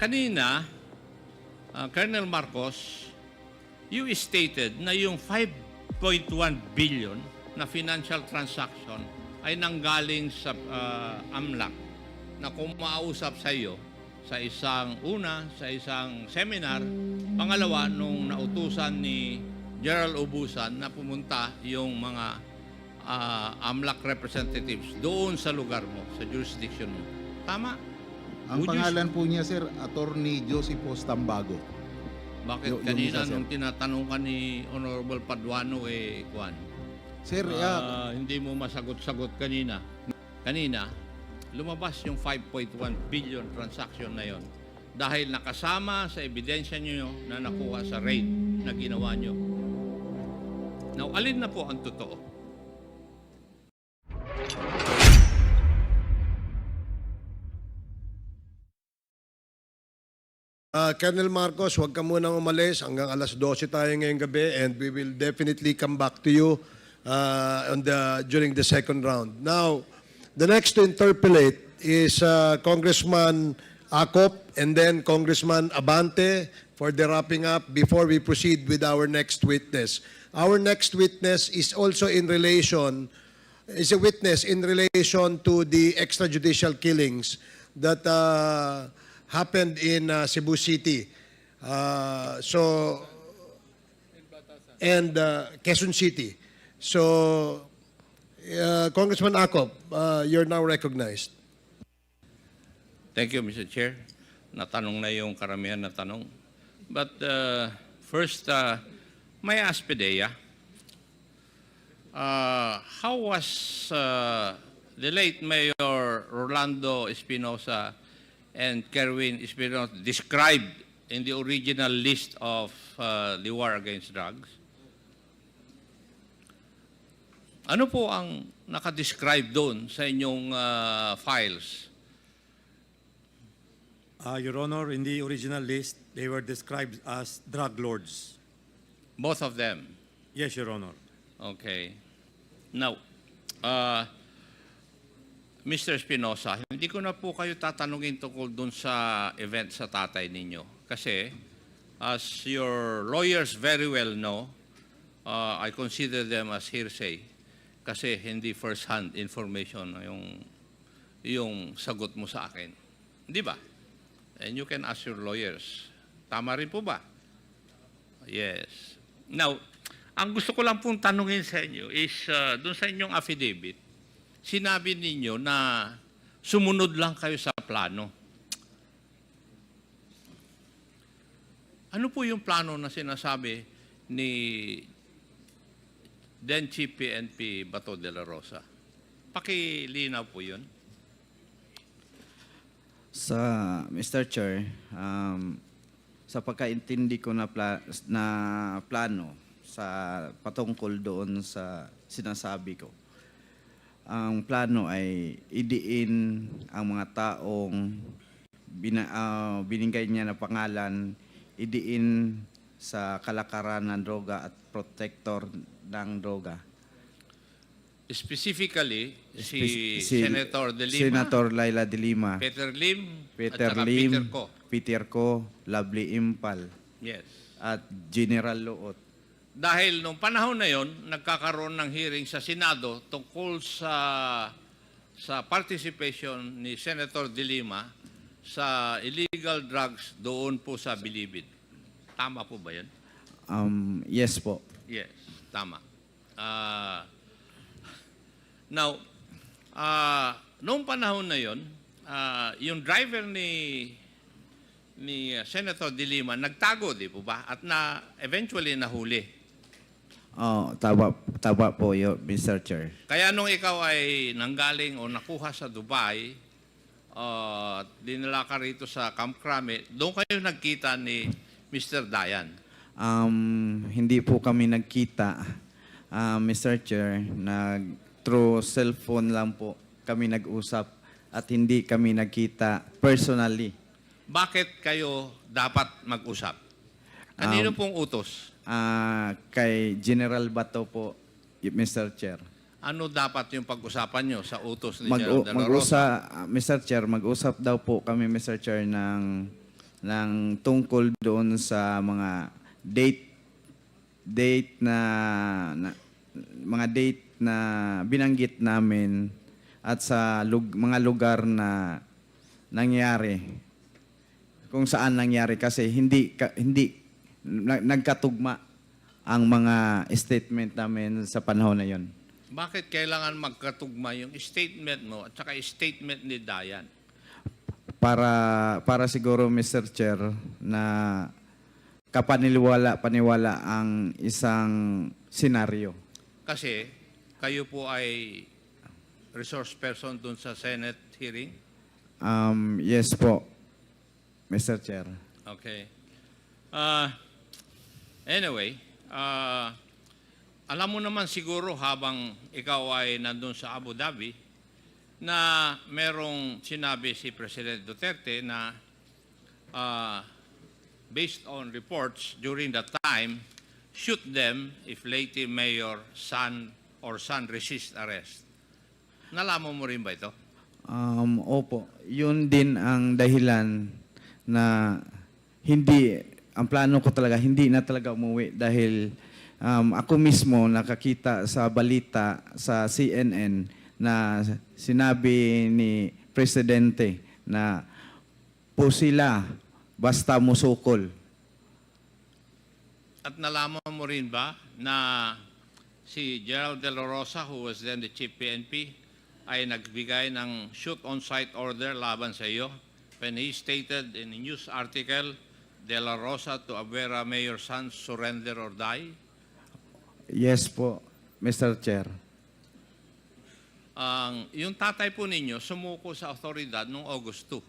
Kanina, Colonel Marcos, you stated na yung 5.1 billion na financial transaction ay nanggaling sa AMLAC na kumausap sa iyo sa isang seminar, pangalawa nung nautusan ni Gerald Ubusan na pumunta yung mga AMLAC representatives doon sa lugar mo, sa jurisdiction mo. Tama? Ang pangalan po niya, sir, Attorney Joseph Tambago. Bakit kanina nung tinatanong ka ni Honorable Paduano, Juan? Sir, hindi mo masagot-sagot kanina. Kanina, lumabas yung 5.1 billion transaction na yon dahil nakasama sa ebidensya nyo na nakuha sa raid na ginawa nyo. Now, alin na po ang totoo? Colonel Marcos, huwag ka munang umalis hanggang alas 12 tayo ngayong gabi and we will definitely come back to you during the second round. Now, the next to interpolate is Congressman Acop and then Congressman Abante for the wrapping up before we proceed with our next witness. Our next witness is also a witness in relation to the extrajudicial killings that happened in Cebu City. And Quezon City. So, Congressman Acop, you're now recognized. Thank you, Mr. Chair. Natanong na yung karamihan na tanong. But first, may ask Pedea, how was the late Mayor Rolando Espinosa and Kerwin Espinosa described in the original list of the war against drugs? Ano po ang nakadescribe doon sa inyong files? Your Honor, in the original list, they were described as drug lords. Both of them? Yes, Your Honor. Okay. Now, Mr. Espinosa, hindi ko na po kayo tatanungin tungkol dun sa event sa tatay ninyo. Kasi, as your lawyers very well know, I consider them as hearsay. Kasi hindi first-hand information yung sagot mo sa akin. Di ba? And you can ask your lawyers. Tama rin po ba? Yes. Now, ang gusto ko lang pong tanungin sa inyo is, dun sa inyong affidavit, sinabi ninyo na sumunod lang kayo sa plano. Ano po yung plano na sinasabi ni then Chief PNP Bato de la Rosa? Pakilinaw po yun. Sa Mr. Chair, sa pagkaintindi ko na plano sa patungkol doon sa sinasabi ko, ang plano ay idiin ang mga taong binigay niya na pangalan, idiin sa kalakaran ng droga at protector ng droga. Specifically, si Senator De Lima, Senator Laila De Lima, Peter Lim, at Peter saka Lim, Peter Ko. Peter Ko, Lovely Impal, Yes. at General Luot. Dahil nung panahon na yon, nagkakaroon ng hearing sa Senado tungkol sa participation ni Senator De Lima sa illegal drugs doon po sa Bilibid. Tama po ba yan? Yes po. Yes, tama. Now, noong panahon na yon, yung driver ni Senator De Lima nagtago, di po ba? At eventually nahuli. Oh, tama po yun, Mr. Chair. Kaya nung ikaw ay nanggaling o nakuha sa Dubai, dinala ka rito sa Camp Crame, doon kayo nagkita ni Mr. Dayan. Hindi po kami nagkita, Mr. Chair. Through cellphone lang po kami nag-usap at hindi kami nagkita personally. Bakit kayo dapat mag-usap? Kanino pong utos? Kay General Bato po, Mr. Chair. Ano dapat yung pag-usapan nyo sa utos ni General De La Rosa? Mr. Chair, mag-usap daw po kami, Mr. Chair, ng ng tungkol doon sa mga mga date na binanggit namin at sa mga lugar na nangyari. Kung saan nangyari kasi hindi nagkatugma ang mga statement namin sa panahon na yon. Bakit kailangan magkatugma yung statement mo at saka statement ni Dayan? Para siguro, Mr. Chair, na paniwala ang isang senaryo. Kasi kayo po ay resource person dun sa Senate hearing. Yes po, Mr. Chair. Okay. Anyway, alam mo naman siguro habang ikaw ay nandun sa Abu Dhabi na merong sinabi si President Duterte na based on reports during that time, shoot them if Leyte Mayor son resist arrest. Nalaman mo rin ba ito? Opo, yun din ang dahilan na ang plano ko talaga, hindi na talaga umuwi dahil ako mismo nakakita sa balita sa CNN na sinabi ni Presidente na po sila basta musukol. At nalaman mo rin ba na si Gerald De La Rosa, who was then the chief PNP, ay nagbigay ng shoot-on-sight order laban sa iyo when he stated in a news article, De La Rosa to Abuera Mayor Sanz, surrender or die? Yes po, Mr. Chair. Yung tatay po ninyo sumuko sa otoridad noong August 2,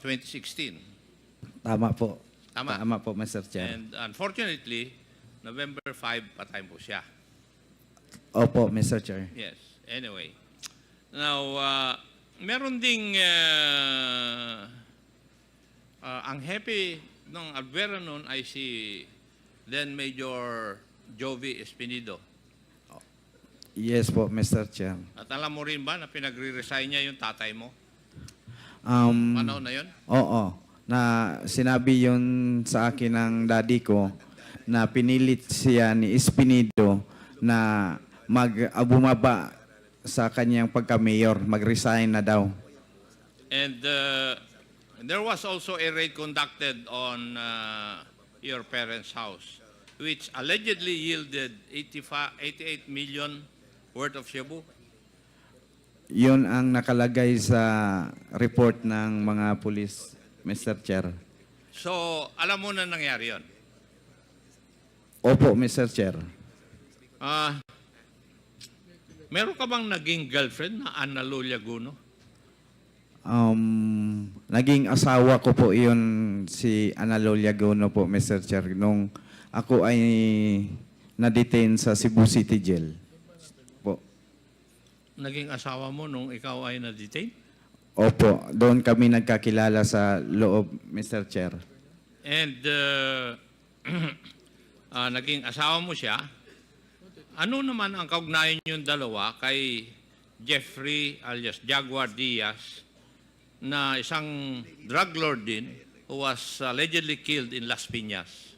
2016. Tama po. Tama. Tama po, Mr. Chair. And unfortunately, November 5, patay po siya. Opo, Mr. Chair. Yes. Anyway. Now, meron ding ang happy ng Alvera noon ay si then Major Jovi Espinido. Yes po, Mr. Chair. At alam mo rin ba na pinagre-resign niya yung tatay mo? Um, Panahon na yun? Oo. Na sinabi yun sa akin ng daddy ko na pinilit siya ni Espinido na bumaba sa kanyang pagka-mayor, mag-resign na daw. And there was also a raid conducted on your parents' house, which allegedly yielded 88 million worth of shabu. Yun ang nakalagay sa report ng mga pulis, Mr. Chair. So, alam mo na nangyari yun. Opo, Mr. Chair. Meron ka bang naging girlfriend na Ana Lolia Guno? Naging asawa ko po yun si Analo Liagono po, Mr. Chair, nung ako ay na-detain sa Cebu City Jail. Po. Naging asawa mo nung ikaw ay na-detain? Opo, doon kami nagkakilala sa loob, Mr. Chair. And naging asawa mo siya. Ano naman ang kaugnayan yung dalawa kay Jeffrey alias Jaguar Diaz na isang drug lord din who was allegedly killed in Las Piñas?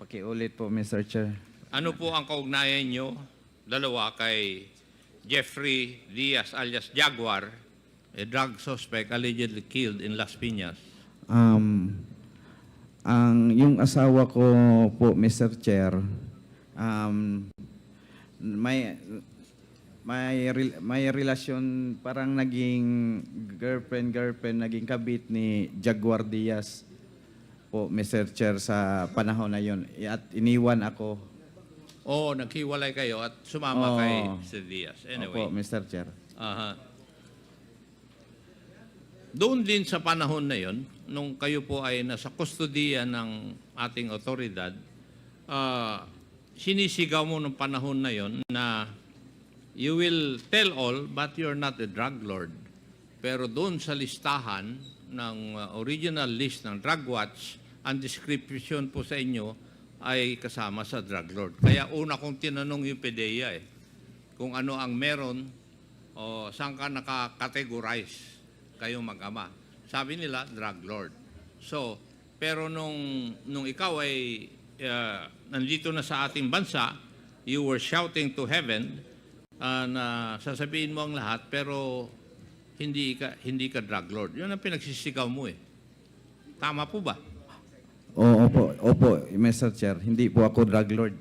Pakiulit po, Mr. Chair. Ano po ang kaugnayan nyo dalawa kay Jeffrey Diaz alias Jaguar, a drug suspect allegedly killed in Las Piñas? Yung asawa ko po, Mr. Chair, may relasyon, parang naging girlfriend, naging kabit ni Jaguar Diaz po, Mr. Chair, sa panahon na yun. At iniwan ako. Oo, naghiwalay kayo at sumama Oo. kay Sir Diaz. Anyway. Opo, Mr. Chair. Aha. Doon din sa panahon na yon, nung kayo po ay nasa kustodiya ng ating otoridad, sinisigaw mo nung panahon na yon na you will tell all but you're not a drug lord. Pero doon sa listahan ng original list ng Drug Watch, ang description po sa inyo ay kasama sa drug lord. Kaya una kong tinanong yung PDEA kung ano ang meron o saan ka naka-categorize kayong mag-ama. Sabi nila, drug lord. So, pero nung ikaw ay nandito na sa ating bansa, you were shouting to heaven na sasabihin mo ang lahat, pero hindi ka drug lord. Yun ang pinagsisigaw mo eh. Tama po ba? Opo, Mr. Chair. Hindi po ako drug lord.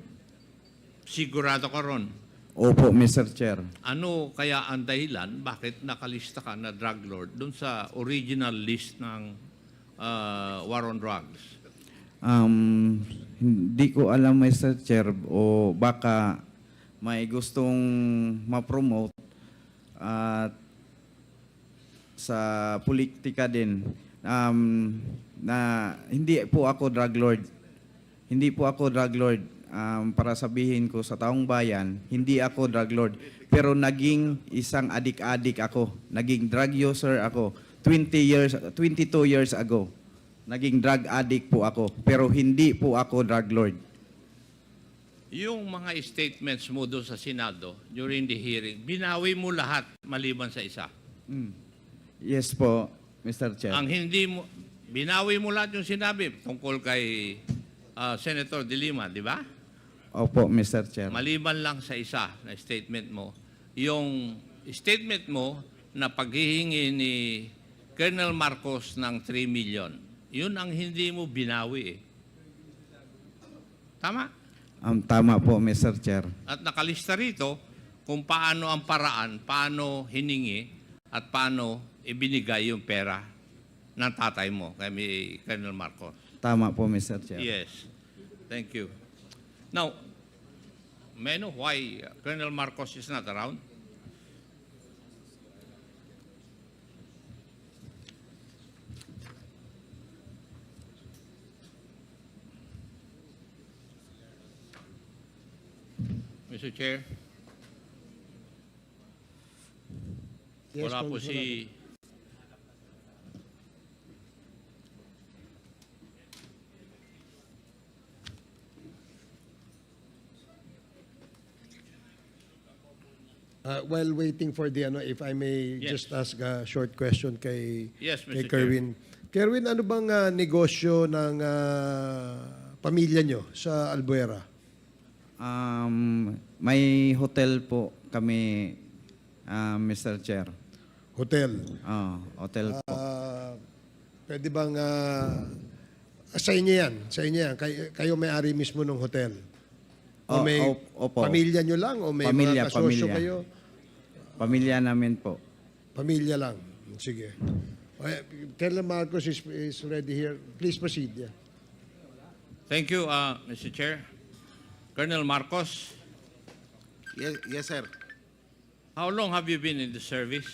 Sigurado ka ron. Opo, Mr. Chair. Ano kaya ang dahilan bakit nakalista ka na drug lord doon sa original list ng war on drugs? Hindi ko alam, Mr. Chair, o baka may gustong ma-promote at sa politika din na hindi po ako drug lord. Hindi po ako drug lord. Para sabihin ko sa taong bayan, hindi ako drug lord. Pero naging isang adik-adik ako. Naging drug user ako. 22 years ago. Naging drug addict po ako. Pero hindi po ako drug lord. Yung mga statements mo doon sa Senado during the hearing, binawi mo lahat maliban sa isa. Yes po, Mr. Chair. Ang hindi mo, binawi mo lahat yung sinabi tungkol kay Senator De Lima, di ba? Opo, Mr. Chair. Maliban lang sa isa na statement mo, yung statement mo na paghihingi ni Colonel Marcos ng 3 million, yun ang hindi mo binawi eh. Tama? Tama po, Mr. Chair. At nakalista rito kung paano ang paraan, paano hiningi at paano ibinigay yung pera ng tatay mo kay Colonel Marcos. Tama po, Mr. Chair. Yes. Thank you. Now, may I know why Colonel Marcos is not around? Mr. Chair, wala po si While waiting for the if I may Yes. just ask a short question kay Yes, kay Mr. Kerwin. Kerwin, ano bang negosyo ng pamilya nyo sa Albuera? May hotel po kami, Mr. Chair. Hotel. Hotel po. Pwede bang sa inyo yan? Sa inyo yan? Kayo may-ari mismo ng hotel? O may Opo. pamilya nyo lang? O may mga kasosyo kayo? Pamilya namin po. Pamilya lang. Sige. Colonel Marcos is already here. Please proceed. Yeah. Thank you, Mr. Chair. Colonel Marcos, Yes, sir. how long have you been in the service?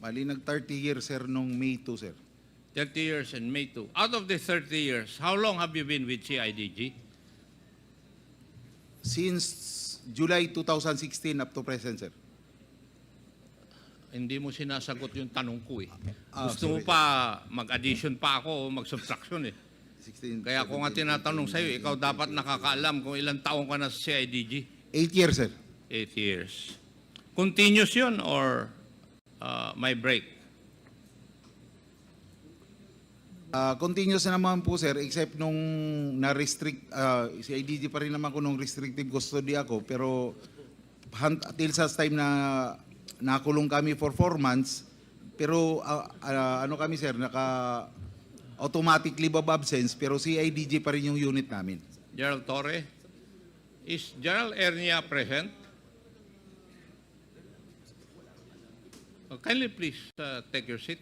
Bali, nag-30 years, sir, nung May 2, sir. 30 years and May 2. Out of the 30 years, how long have you been with CIDG? Since July 2016 up to present, sir. Hindi mo sinasagot yung tanong ko eh. Ah, Gusto mo sorry. pa mag-addition pa ako o mag-subtraction eh. 16, Kaya kung nga 17, tinatanong sa'yo, ikaw dapat nakakaalam kung ilang taong ka na sa CIDG. 8 years, sir. 8 years. Continuous yun or may break? Continuous na naman po, sir, except nung na-restrict, si IDG pa rin naman ko nung restrictive custody ako, pero until sa time na nakulong kami for 4 months, pero ano kami, sir, automatic leave of absence, pero si IDG pa rin yung unit namin. Gerald Torre, is Gerald Ernia present? Kindly please take your seat.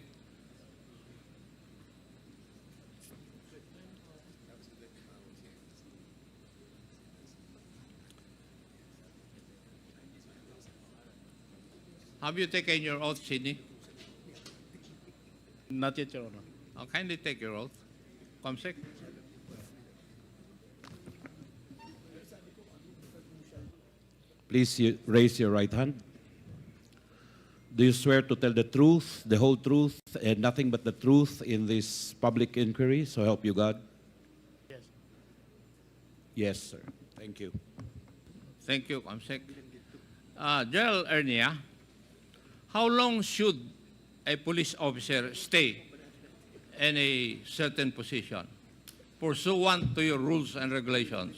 Have you taken your oath, Sidney? Not yet, Your Honor. Kindly take your oath. Comsec. Please raise your right hand. Do you swear to tell the truth, the whole truth, and nothing but the truth in this public inquiry? So help you God. Yes. Yes, sir. Thank you. Thank you, Comsec. General Ernia, how long should a police officer stay in a certain position, pursuant to your rules and regulations?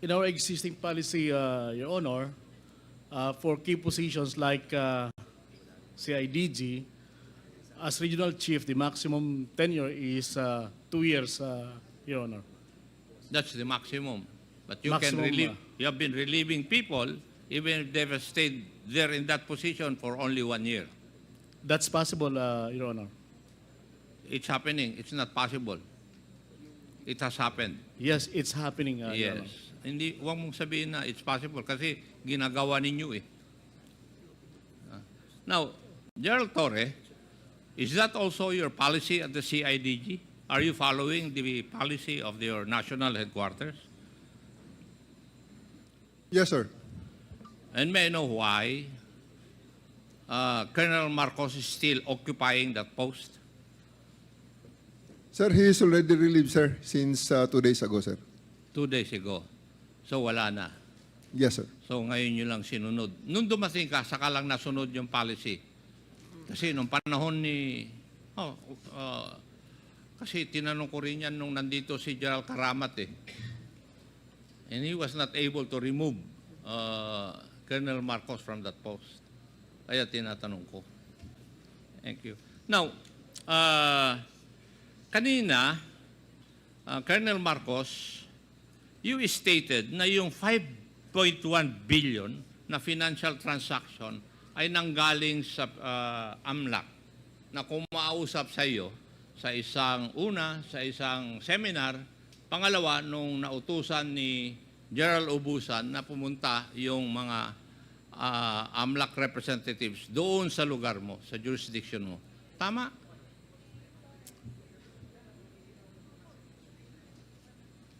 In our existing policy, Your Honor, for key positions like CIDG, as regional chief, the maximum tenure is 2 years, Your Honor. That's the maximum. But you Maximum, can relieve, you have been relieving people even if they've stayed there in that position for only 1 year. That's possible, Your Honor. It's happening. It's not possible. It has happened. Yes, it's happening, Your Yes. Honor. Hindi, huwag mong sabihin na it's possible kasi ginagawa ninyo eh. Now, Gerald Torre, is that also your policy at the CIDG? Are you following the policy of your national headquarters? Yes, sir. And may I know why Colonel Marcos is still occupying that post? Sir, he is already relieved, sir, since 2 days ago, sir. 2 days ago. So wala na. Yes, sir. So ngayon nyo lang sinunod. Nung dumating ka, saka lang nasunod yung policy. Kasi nung panahon ni... kasi tinanong ko rin yan nung nandito si General Karamat eh. And he was not able to remove Colonel Marcos from that post. Kaya tinatanong ko. Thank you. Now, kanina, Colonel Marcos, you stated na yung 5.1 billion na financial transaction ay nanggaling sa AMLAC na kumausap sa iyo sa isang seminar, pangalawa nung nautusan ni Gerald Ubusan na pumunta yung mga AMLAC representatives doon sa lugar mo, sa jurisdiction mo. Tama?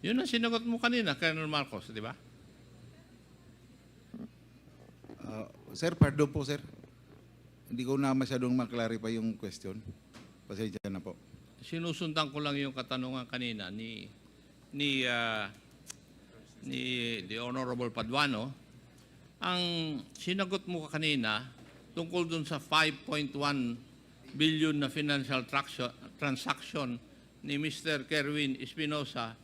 Yun ang sinagot mo kanina, Colonel Marcos, di ba? Sir, pardon po, sir. Hindi ko na masyadong maklarify yung question. Pasensya na po. Sinusundan ko lang yung katanungan kanina ni the Honorable Paduano. Ang sinagot mo kanina tungkol dun sa 5.1 billion na financial transaction ni Mr. Kerwin Espinosa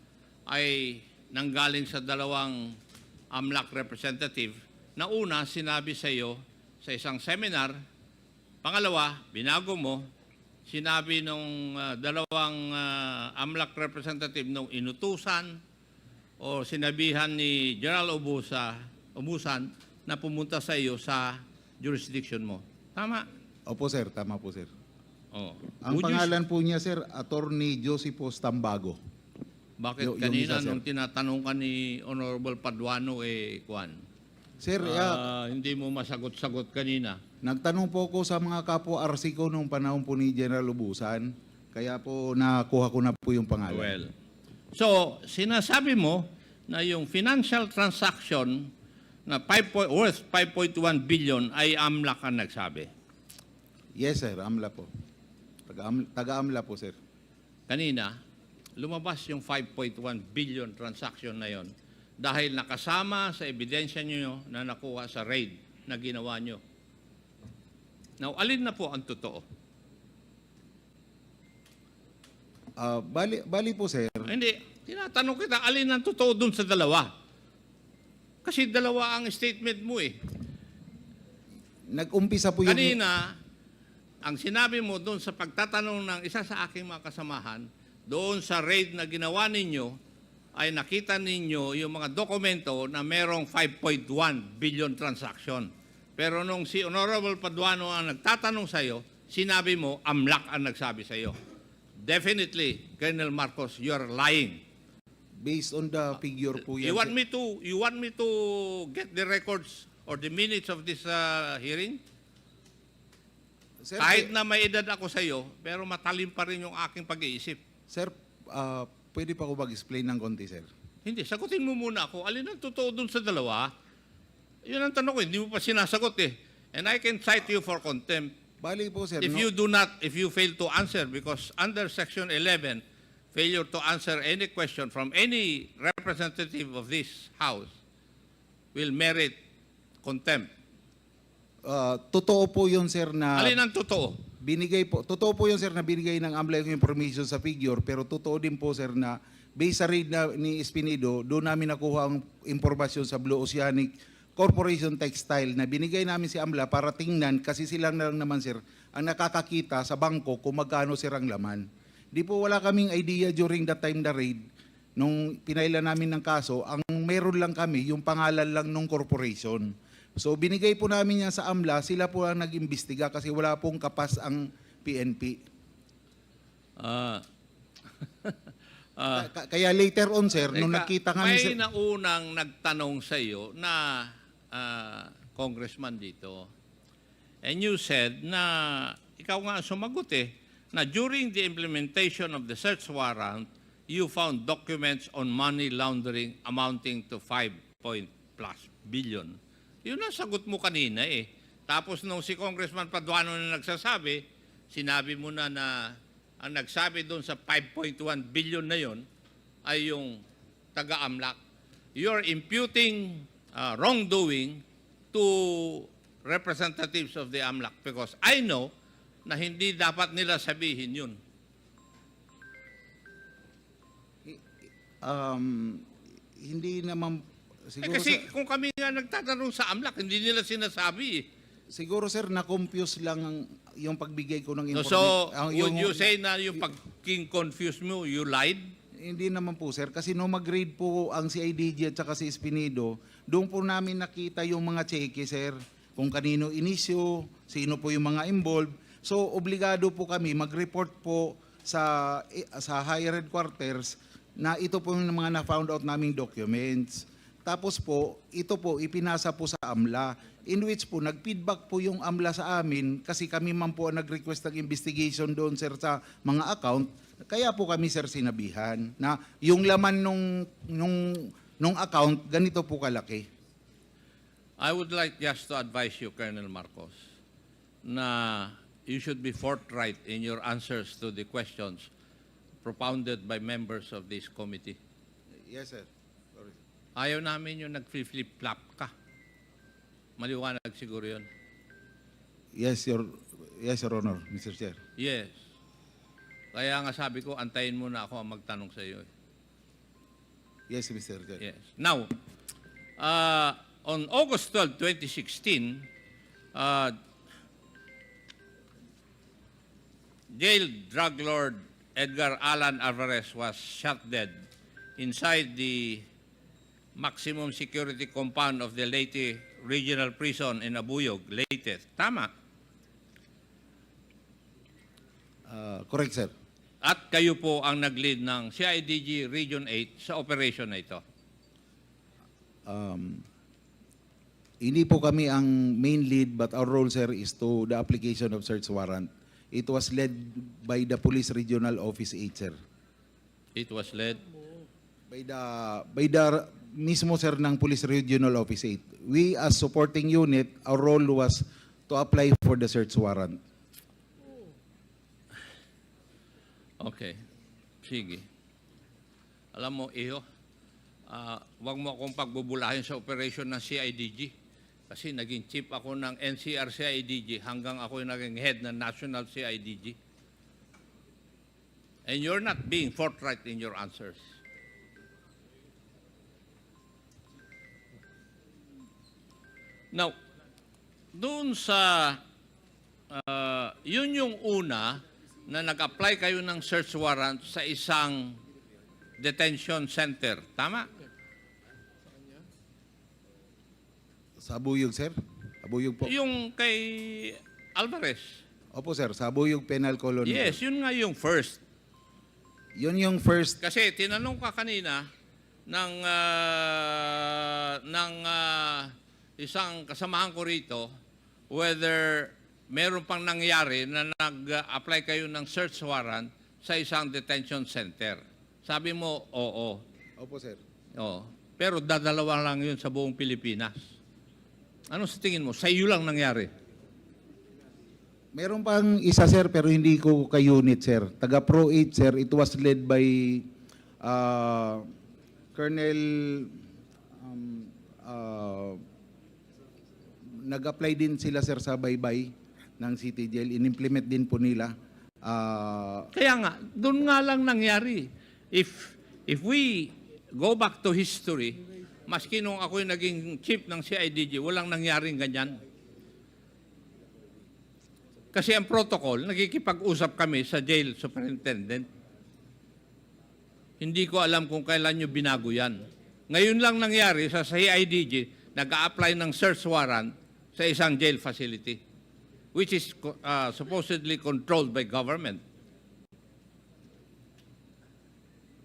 ay nanggaling sa dalawang AMLAC representative. Na una, sinabi sa iyo sa isang seminar. Pangalawa, binago mo, sinabi nung dalawang AMLAC representative nung inutusan o sinabihan ni General Ubusan na pumunta sa iyo sa jurisdiction mo. Tama? Opo, sir. Tama po, sir. Oh. Ang pangalan po niya, sir, Attorney Joseph Tambago. Bakit yung kanina isa, sir. nung tinatanong ka ni Honorable Paduano, Kwan? Sir, Hindi mo masagot-sagot kanina. nagtanong po ako sa mga kapwa RC ko nung panahon po ni General Ubusan. Kaya po nakuha ko na po yung pangalan. Well, so sinasabi mo na yung financial transaction na worth 5.1 billion ay AMLAC ang nagsabi. Yes, sir. AMLA po. Taga-AMLA po, sir. Kanina, lumabas yung 5.1 billion transaction na yon dahil nakasama sa ebidensya nyo na nakuha sa raid na ginawa nyo. Now, alin na po ang totoo? Bali po, sir. Hindi, tinatanong kita, alin ang totoo dun sa dalawa? Kasi dalawa ang statement mo eh. Nag-umpisa po yung... Kanina, ang sinabi mo doon sa pagtatanong ng isa sa aking mga kasamahan, doon sa raid na ginawa ninyo, ay nakita ninyo yung mga dokumento na merong 5.1 billion transaction. Pero nung si Honorable Paduano ang nagtatanong sa iyo, sinabi mo, AMLAC ang nagsabi sa iyo. Definitely, Colonel Marcos, you're lying. Based on the figure po yan. You want me to get the records or the minutes of this hearing? Sir, Kahit na may edad ako sa iyo, pero matalim pa rin yung aking pag-iisip. Sir, pwede pa ko mag-explain ng konti, sir? Hindi, sagutin mo muna ako. Alin ang totoo dun sa dalawa? Yun ang tanong ko, hindi mo pa sinasagot eh. And I can cite you for contempt. Bali po, sir. If you fail to answer, because under Section 11, failure to answer any question from any representative representative of this House will merit contempt. Totoo po yun, sir, na Alin ang totoo? totoo po yun, sir, na binigay ng AMLA yung information sa figure, pero totoo din po, sir, na based sa read na, ni Espinido, doon namin nakuha ang impormasyon sa Blue Oceanic Corporation Textile na binigay namin si AMLA para tingnan, kasi silang lang naman, sir, ang nakakakita sa bangko kung magkano, sir, ang laman. Di po wala kaming idea during that time na raid, nung pinaila namin ng kaso, ang meron lang kami, yung pangalan lang ng corporation. So binigay po namin yan sa AMLA, sila po ang nag-imbestiga kasi wala pong kapas ang PNP. Ah, Kaya later on, sir, nung teka, nakita kami... may naunang nagtanong sa iyo na congressman dito. And you said na, ikaw nga sumagot na during the implementation of the search warrant, you found documents on money laundering amounting to 5+ billion. Yun ang sagot mo kanina Tapos nung si Congressman Paduano na nagsasabi, sinabi mo na ang nagsabi doon sa 5.1 billion na yon ay yung taga-AMLAC. You're imputing wrongdoing to representatives of the AMLAC because I know na hindi dapat nila sabihin yun. Hindi naman... Siguro, Kasi sir, kung kami nga nagtatanong sa AMLAC, hindi nila sinasabi siguro, sir, na-confuse lang yung pagbigay ko ng No, information. so, would you say na yung pag-confuse mo, you lied? Hindi naman po, sir. Kasi nung mag-grade po ang CIDG at saka si Espinido, doon po namin nakita yung mga cheque, sir. Kung kanino inisyo, sino po yung mga involved. So, obligado po kami mag-report po sa higher headquarters na ito po yung mga na-found out naming documents. Tapos po, ito po ipinasa po sa AMLA, in which po nag-feedback po yung AMLA sa amin kasi kami man po ang nag-request ng investigation doon, sir, sa mga account. Kaya po kami, sir, sinabihan na yung laman nung account, ganito po kalaki. I would like just to advise you, Colonel Marcos, na you should be forthright in your answers to the questions propounded by members of this committee. Yes, sir. Sorry. Ayaw namin yung nag-flip-flop ka. Maliwanag siguro yun. Yes, Your Honor, Mr. Chair. Yes. Kaya nga sabi ko, antayin mo na ako ang magtanong sa iyo. Yes, Mr. Chair. Yes. Now, on August 12, 2016, jailed drug lord Edgar Alan Alvarez was shot dead inside the maximum security compound of the Leyte Regional Prison in Abuyog, Leyte. Tama. Correct, sir. At kayo po ang nag-lead ng CIDG Region 8 sa operation na ito. Hindi po kami ang main lead, but our role, sir, is to the application of search warrant. It was led by the Police Regional Office 8, sir. It was led. By the mismo, sir, ng Police Regional Office 8. We, as supporting unit, our role was to apply for the search warrant. Okay. Sige. Alam mo, Iho, wag mo akong pagbubulahin sa operation ng CIDG. Kasi naging chief ako ng NCR CIDG hanggang ako yung naging head ng National CIDG. And you're not being forthright in your answers. Now, doon sa, yun yung una na nag-apply kayo ng search warrant sa isang detention center. Tama? Sa Abuyog, sir? Abuyog po. Yung kay Alvarez. Opo, sir. Sa Abuyog Penal Colony. Yes, yun nga yung first. Yun yung first. Kasi tinanong ka kanina ng isang kasamahan ko rito whether meron pang nangyari na nag-apply kayo ng search warrant sa isang detention center. Sabi mo, oo. Opo, sir. Oo. Pero dadalawa lang yun sa buong Pilipinas. Ano sa tingin mo? Sa iyo lang nangyari? Meron pang isa, sir, pero hindi ko ka-unit, sir. Taga Pro 8, sir. It was led by Colonel, nag-apply din sila sir sa baybay ng City Jail. In-implement din po nila. Kaya nga, doon nga lang nangyari. If we go back to history, maski nung ako'y naging chief ng CIDG, walang nangyaring ganyan. Kasi ang protocol, nagkikipag-usap kami sa jail superintendent. Hindi ko alam kung kailan nyo binago yan. Ngayon lang nangyari sa CIDG, nag-a-apply ng search warrant sa isang jail facility, which is supposedly controlled by government.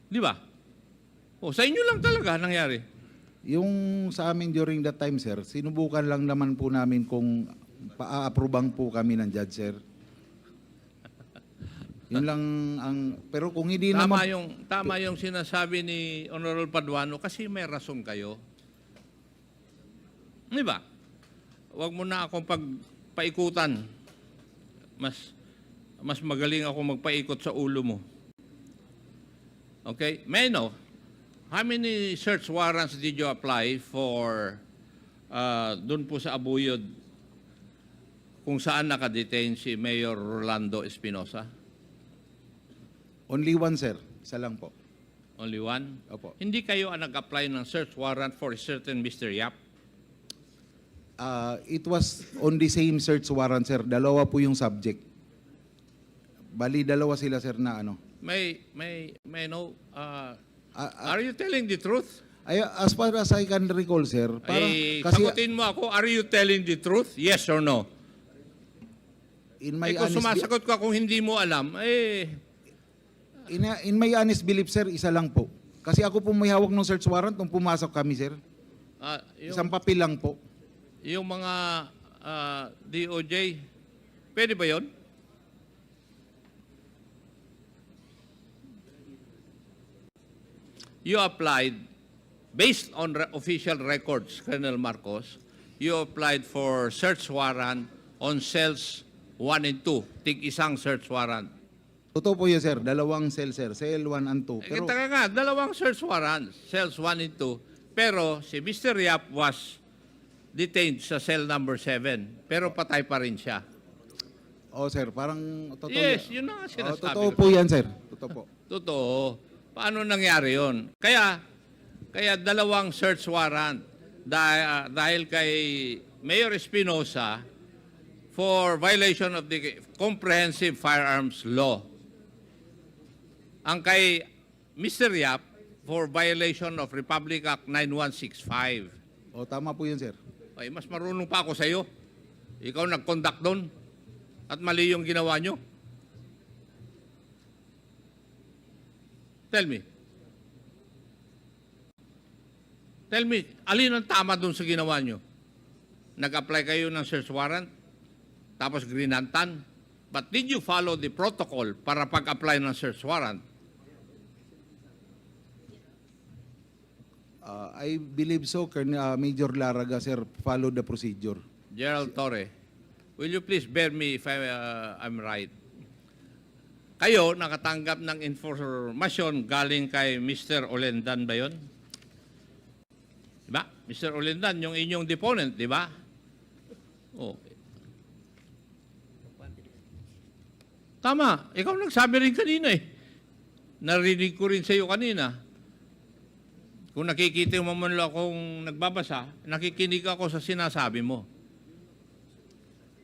Di ba? O, sa inyo lang talaga nangyari. Yung sa amin during that time, sir, sinubukan lang naman po namin kung paa-aprobang po kami ng judge, sir. Yun lang ang... Pero kung hindi naman... Tama yung sinasabi ni Honorable Paduano kasi may rason kayo. Di ba? Huwag mo na akong paikutan. Mas magaling ako magpaikot sa ulo mo. Okay? May I know, how many search warrants did you apply for doon po sa Abuyod kung saan nakadetain si Mayor Rolando Espinosa? Only one, sir. Isa lang po. Only one? Opo. Hindi kayo ang nag-apply ng search warrant for a certain Mr. Yap? It was on the same search warrant, sir. Dalawa po yung subject. Bali, dalawa sila, sir, na ano. May know, are you telling the truth? As far as I can recall, sir, parang... Sagutin mo ako, are you telling the truth? Yes or no? in my Kung honest... sumasagot ka kung hindi mo alam, In my honest belief, sir, isa lang po. Kasi ako po may hawak ng search warrant nung pumasok kami, sir. Isang papel lang po. Yung mga DOJ, pwede ba yun? You applied, based on official records, Colonel Marcos, you applied for search warrant on cells 1 and 2. Tig-isang search warrant. Totoo po yun, sir. Dalawang cell, sir. Cell 1 and 2. Pero Kita nga, dalawang search warrant, cells 1 and 2. Pero si Mr. Yap was detained sa cell number 7. Pero patay pa rin siya. oh, sir, parang totoo. Yes, yun na nga sinasabi totoo ko. po yan, sir. Totoo po. Totoo. Paano nangyari yon? Kaya dalawang search warrant dahil kay Mayor Espinosa for violation of the Comprehensive Firearms Law. Ang kay Mr. Yap for violation of Republic Act 9165. Oh, tama po yun, sir. Ay, mas marunong pa ako sa iyo. Ikaw nag-conduct doon at mali yung ginawa nyo. Tell me. Tell me, alin ang tama doon sa ginawa nyo? Nag-apply kayo ng search warrant, tapos grinantan. But did you follow the protocol para pag-apply ng search warrant? I believe so, Major Laraga, sir, follow the procedure. Gerald Torre, will you please bear me if I'm right? Kayo nakatanggap ng informasyon galing kay Mr. Olendan ba yun? Diba? Mr. Olendan, yung inyong deponent, di ba? Oh. Tama. Ikaw nagsabi rin kanina eh. Narinig ko rin sa iyo kanina. Kung nakikita mo man lang akong nagbabasa, nakikinig ako sa sinasabi mo.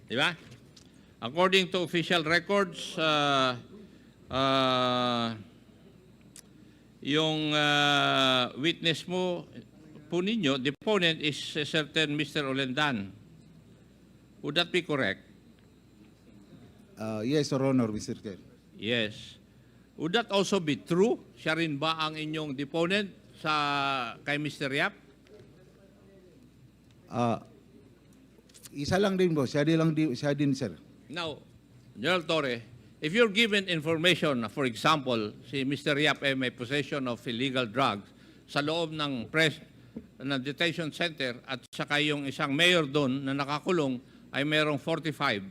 Di ba? According to official records, yung witness mo po ninyo, the opponent is a certain Mr. Olendan. Would that be correct? Yes, Your Honor, Mr. Chair. Yes. Would that also be true? Siya rin ba ang inyong deponent kay Mr. Yap? Isa lang din po. Siya din, sir. Now, General Torre, if you're given information, for example, si Mr. Yap ay may possession of illegal drugs sa loob ng detention center at saka yung isang mayor doon na nakakulong ay mayroong 45,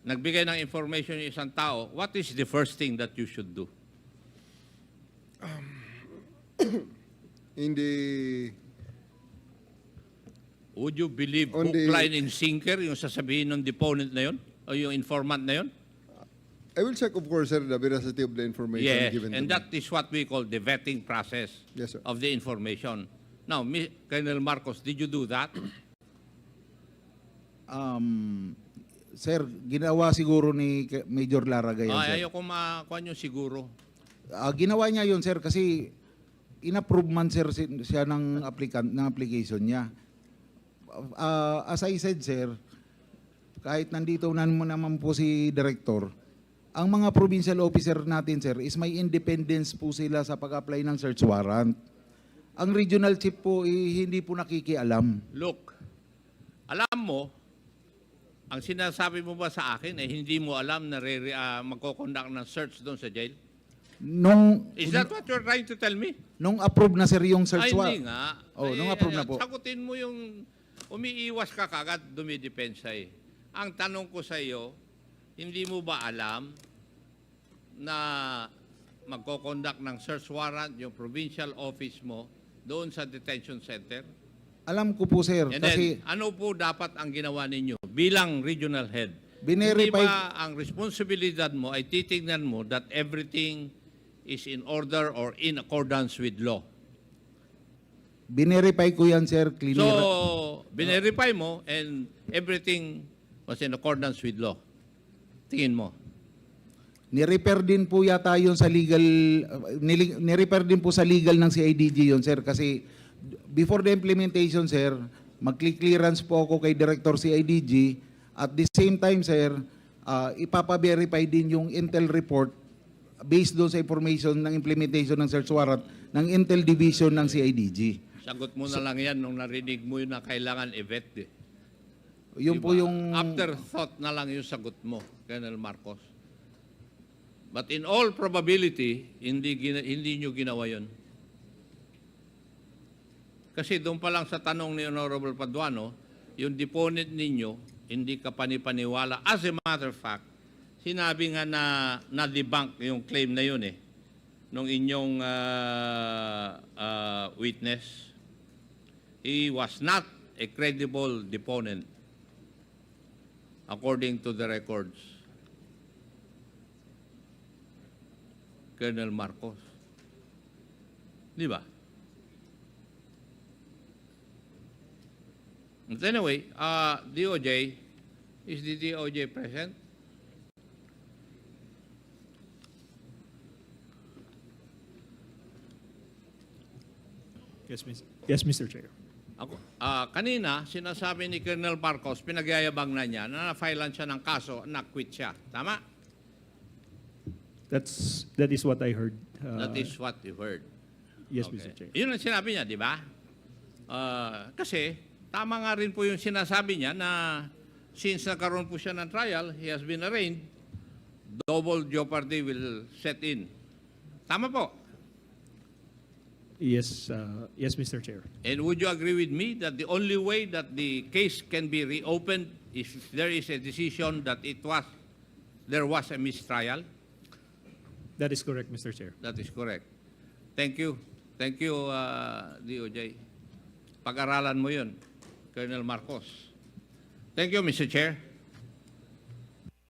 nagbigay ng information yung isang tao, what is the first thing that you should do? in the Would you believe On hook, the- line, and sinker yung sasabihin ng deponent na yun? O yung informant na yun? I will check, of course, sir, the veracity of the information Yes, given and to me. that is what we call the vetting process Yes, sir. of the information. Now, Colonel Marcos, did you do that? Sir, ginawa siguro ni Major Laraga yun, sir. Ayoko makuha nyo siguro. Ginawa niya yun, sir, kasi in-approve man, sir, siya ng application niya. As I said, sir, kahit nandito naman po si Director, ang mga provincial officer natin, sir, is may independence po sila sa pag-apply ng search warrant. Ang regional chief po, hindi po nakikialam. Look, alam mo, ang sinasabi mo ba sa akin ay hindi mo alam na magkoconduct ng search doon sa jail? Is that what you're trying to tell me? Nung approve na, sir, yung search Ay, warrant. hindi nga. Oh, nung approve na po. Sagutin mo yung umiiwas ka kagad, dumidepensa eh. Ang tanong ko sa iyo, hindi mo ba alam na magkoconduct ng search warrant yung provincial office mo doon sa detention center? Alam ko po, sir, And kasi then, ano po dapat ang ginawa ninyo bilang regional head? Binerify- Hindi ba ang responsibilidad mo ay titignan mo that everything is in order or in accordance with law? binerify ko yan, sir, clear. So, binerify mo and everything was in accordance with law. Tingin mo. Ni-repair din po yata yun sa legal, ni-repair din po sa legal ng CIDG yun, sir, kasi before the implementation, sir, mag-clearance po ako kay Director CIDG. At the same time, sir, ipapa-verify din yung Intel report based doon sa information ng implementation ng search warrant ng Intel Division ng CIDG. Sagot mo na lang yan nung narinig mo yun na kailangan i-vet. Eh. Yun po Diba? yung... Afterthought na lang yung sagot mo, Colonel Marcos. But in all probability, hindi nyo ginawa yun. Kasi doon pa lang sa tanong ni Honorable Paduano, yung deponent ninyo, hindi ka panipaniwala. As a matter of fact, sinabi nga na-debunk yung claim na yun eh, nung inyong witness. He was not a credible deponent according to the records. Colonel Marcos. Di ba? But anyway, DOJ, is the DOJ present? Yes, Mr. Chair. Ako, kanina, sinasabi ni Colonel Marcos, pinagyayabang na niya na na-filean siya ng kaso, na-quit siya. Tama? That is what I heard. That is what you heard. Yes, Okay. Mr. Chair. Yun ang sinabi niya, di ba? Kasi, tama nga rin po yung sinasabi niya na since nagkaroon po siya ng trial, he has been arraigned, double jeopardy will set in. Tama po. Yes, yes, Mr. Chair. And would you agree with me that the only way that the case can be reopened is if there is a decision that there was a mistrial? That is correct, Mr. Chair. That is correct. Thank you. Thank you, DOJ. Pag-aralan mo yun, Colonel Marcos. Thank you, Mr. Chair.